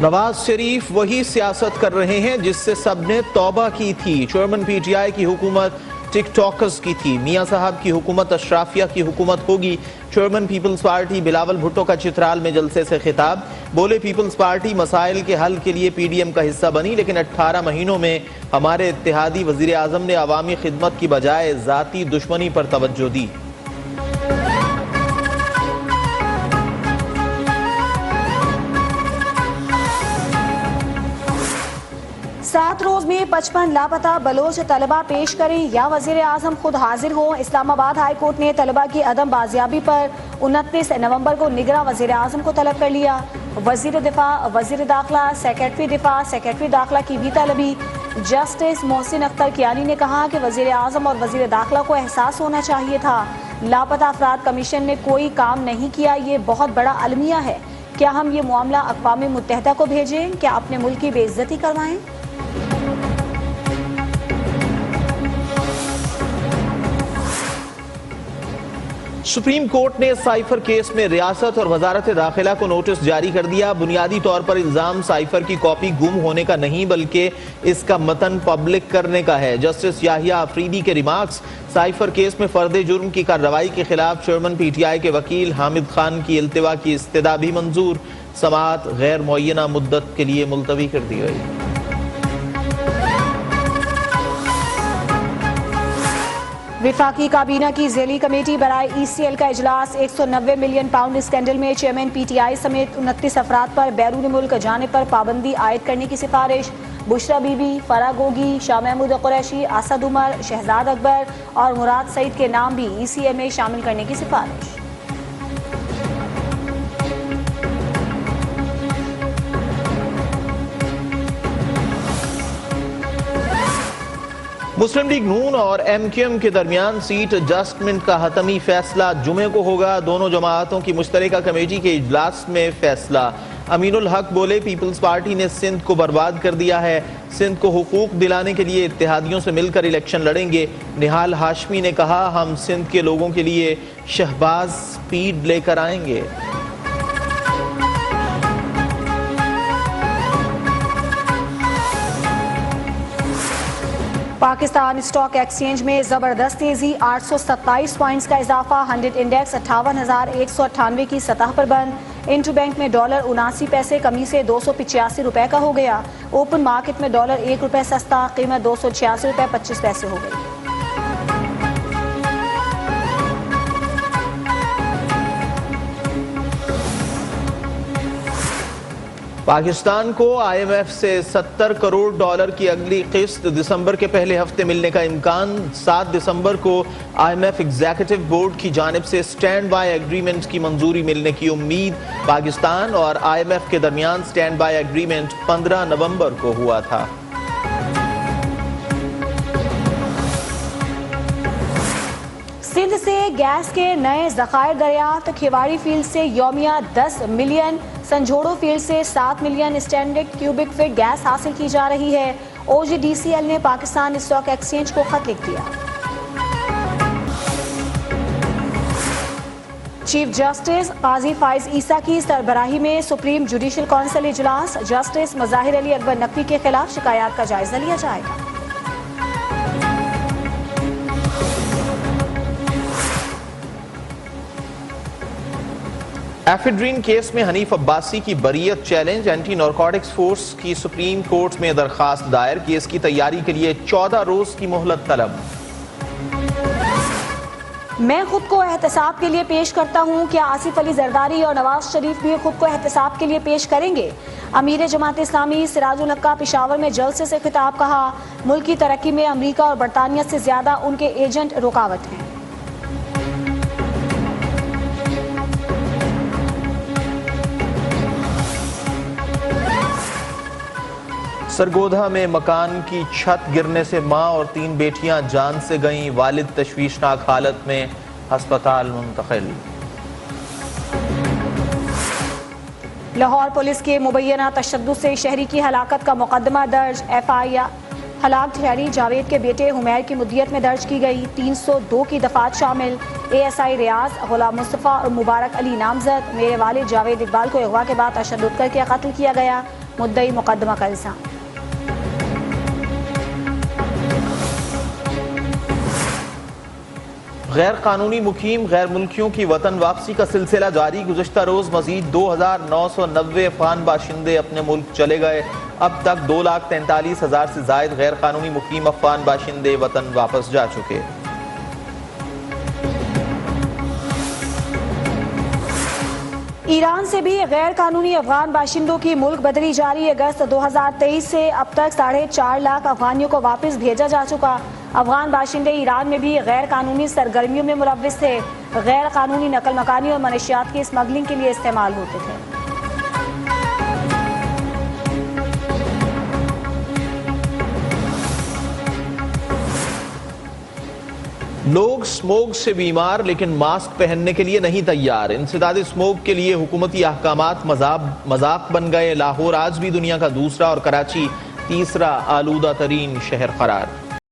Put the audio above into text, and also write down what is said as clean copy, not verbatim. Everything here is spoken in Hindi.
नवाज शरीफ वही सियासत कर रहे हैं जिससे सबने तौबा की थी। चेयरमैन पीटीआई की हुकूमत टिकटॉकर्स की थी। मियां साहब की हुकूमत अशराफिया की हुकूमत होगी। Chairman People's Party Bilawal Bhutto का चित्राल में जलसे से खिताब। बोले, पीपल्स पार्टी मसाइल के हल के लिए पीडीएम का हिस्सा बनी, लेकिन 18 महीनों में हमारे इत्तेहादी वजीर आजम ने अवामी खिदमत की बजाय जाती दुश्मनी पर तवज्जो दी। 7 रोज में 55 लापता बलोच तलबा पेश करें या वजीर आजम खुद हाजिर हों। इस्लामाबाद हाई कोर्ट ने तलबा की अदम बाजियाबी पर 29 नवंबर को निगरां वजीर आजम को तलब कर लिया। वजीर दिफा, वजीर दाखिला, सेक्रेटरी दिफा, सेक्रेटरी दाखिला की भी तलबी। जस्टिस मोहसिन अख्तर कियानी ने कहा कि वजीर आजम और वजीर दाखिला को एहसास होना चाहिए था। लापता अफराद कमीशन ने कोई काम नहीं किया, ये बहुत बड़ा अलमिया है। क्या हम ये मामला अक़वाम मुत्तहिदा को भेजें? क्या अपने मुल्क की बेइज्जती करवाएं? सुप्रीम कोर्ट ने साइफर केस में रियासत और वजारत दाखिला को नोटिस जारी कर दिया। बुनियादी तौर पर इल्जाम साइफर की कॉपी गुम होने का नहीं बल्कि इसका मतन पब्लिक करने का है। जस्टिस याहिया अफरीदी के रिमार्क्स। साइफर केस में फर्द जुर्म की कार्रवाई के खिलाफ चेयरमैन पीटीआई के वकील हामिद खान की इल्तिवा की इस्तदा भी मंजूर। समाअत गैर मुअय्यना मुद्दत के लिए मुलतवी कर दी गई। विफाकी काबीना की ज़ेली कमेटी बराए ECL का इजलास। 190 मिलियन पाउंड स्कैंडल में चेयरमैन पीटीआई समेत 29 अफराद पर बैरून मुल्क जाने पर पाबंदी आयद करने की सिफारिश। बुशरा बीबी, फरा गोगी, शाह महमूद कुरैशी, असद उमर, शहजाद अकबर और मुराद सईद के नाम भी ECL में शामिल करने की सिफारिश। मुस्लिम लीग नून और MQM के दरमियान सीट एडजस्टमेंट का हतमी फैसला जुमे को होगा। दोनों जमातों की मुश्तरका कमेटी के इजलास में फैसला। अमीनुल हक बोले, पीपल्स पार्टी ने सिंध को बर्बाद कर दिया है। सिंध को हुकूक दिलाने के लिए इत्तेहादियों से मिलकर इलेक्शन लड़ेंगे। निहाल हाशमी ने कहा, हम सिंध के लोगों के लिए शहबाज स्पीड लेकर आएंगे। पाकिस्तान स्टॉक एक्सचेंज में जबरदस्त तेजी। 827 पॉइंट्स का इजाफा। 100 इंडेक्स 58,198 की सतह पर बंद। इंटू बैंक में डॉलर 79 पैसे कमी से 285 रुपए का हो गया। ओपन मार्केट में डॉलर 1 रुपए सस्ता, कीमत 286 रुपए 25 पैसे हो गई। पाकिस्तान को IMF से 70 करोड़ डॉलर की अगली किस्त दिसंबर के पहले हफ्ते मिलने का इम्कान। 7 दिसंबर को IMF एग्जीक्यूटिव बोर्ड की जानिब से स्टैंड बाय एग्रीमेंट की मंजूरी मिलने की उम्मीद। पाकिस्तान और IMF के दरमियान स्टैंड बाय एग्रीमेंट 15 नवंबर को हुआ था। सिंध से गैस के नए ज़खायर दरियाफ्त। खिवाड़ी फील्ड से यौमिया 10 मिलियन, संजोड़ो फील्ड से 7 million standard cubic feet gas हासिल की जा रही है। OGDCL ने पाकिस्तान स्टॉक एक्सचेंज को खत लिख दिया। चीफ जस्टिस काजी फाइज ईसा की सरबराही में सुप्रीम जुडिशल काउंसिल इजलास। जस्टिस मज़ाहिर अली अकबर नकवी के खिलाफ शिकायत का जायजा लिया जाएगा। एफिड्रीन केस में हनीफ अब्बासी की बरीयत चैलेंज। एंटी नारकोटिक्स फोर्स की सुप्रीम कोर्ट में दरखास्त दायर। केस की तैयारी के लिए 14 रोज की मोहलत तलब। मैं खुद को एहतसाब के लिए पेश करता हूँ। क्या आसिफ अली जरदारी और नवाज शरीफ भी खुद को एहतसाब के लिए पेश करेंगे? अमीर जमात इस्लामी सिराजुल हक का पेशावर में जलसे से खिताब। कहा, मुल्क की तरक्की में अमरीका और बरतानिया से ज्यादा उनके एजेंट रुकावट हैं। सरगोधा में मकान की छत गिरने से मां और 3 बेटियां जान से गईं। वालिद तशवीशनाक हालत में अस्पताल मुंतकिल। लाहौर पुलिस के मुबैना तशद्दुद से शहरी की हलाकत का मुकदमा दर्ज। हलाक शहरी जावेद के बेटे हुमैर की मुद्दियत में दर्ज की गई 302 की दफात शामिल। ASI रियाज, गुलाम मुस्तफ़ा और मुबारक अली नामजद। मेरे वालिद जावेद इकबाल को अगवा के बाद तशद्दुद करके कत्ल किया गया। मुद्दई मुकदमा का इल्जाम। गैर कानूनी मुकीम गैर मुल्कियों की वतन वापसी का सिलसिला जारी। गुज़श्ता रोज मजीद 2,990 अफगान बाशिंदे अपने मुल्क चले गए। अब तक 2,43,000 से जायद गैर कानूनी मुकीम अफगान बाशिंदे वतन वापस जा चुके। ईरान से भी गैर कानूनी अफगान बाशिंदों की मुल्क बदली जारी। अगस्त 2023 से अब तक 4.5 लाख अफगानियों को वापस भेजा जा चुका। अफगान बाशिंदे ईरान में भी गैर कानूनी सरगर्मियों में मुलव्विस थे। गैर कानूनी नकल मकानी और मनशियात की स्मगलिंग के लिए इस्तेमाल होते थे। लोग स्मोक से बीमार लेकिन मास्क पहनने के लिए नहीं तैयार। इंसदाद स्मोक के लिए हुकूमती अहकामात मजाक बन गए। लाहौर आज भी दुनिया का दूसरा और कराची तीसरा आलूदा तरीन शहर करार।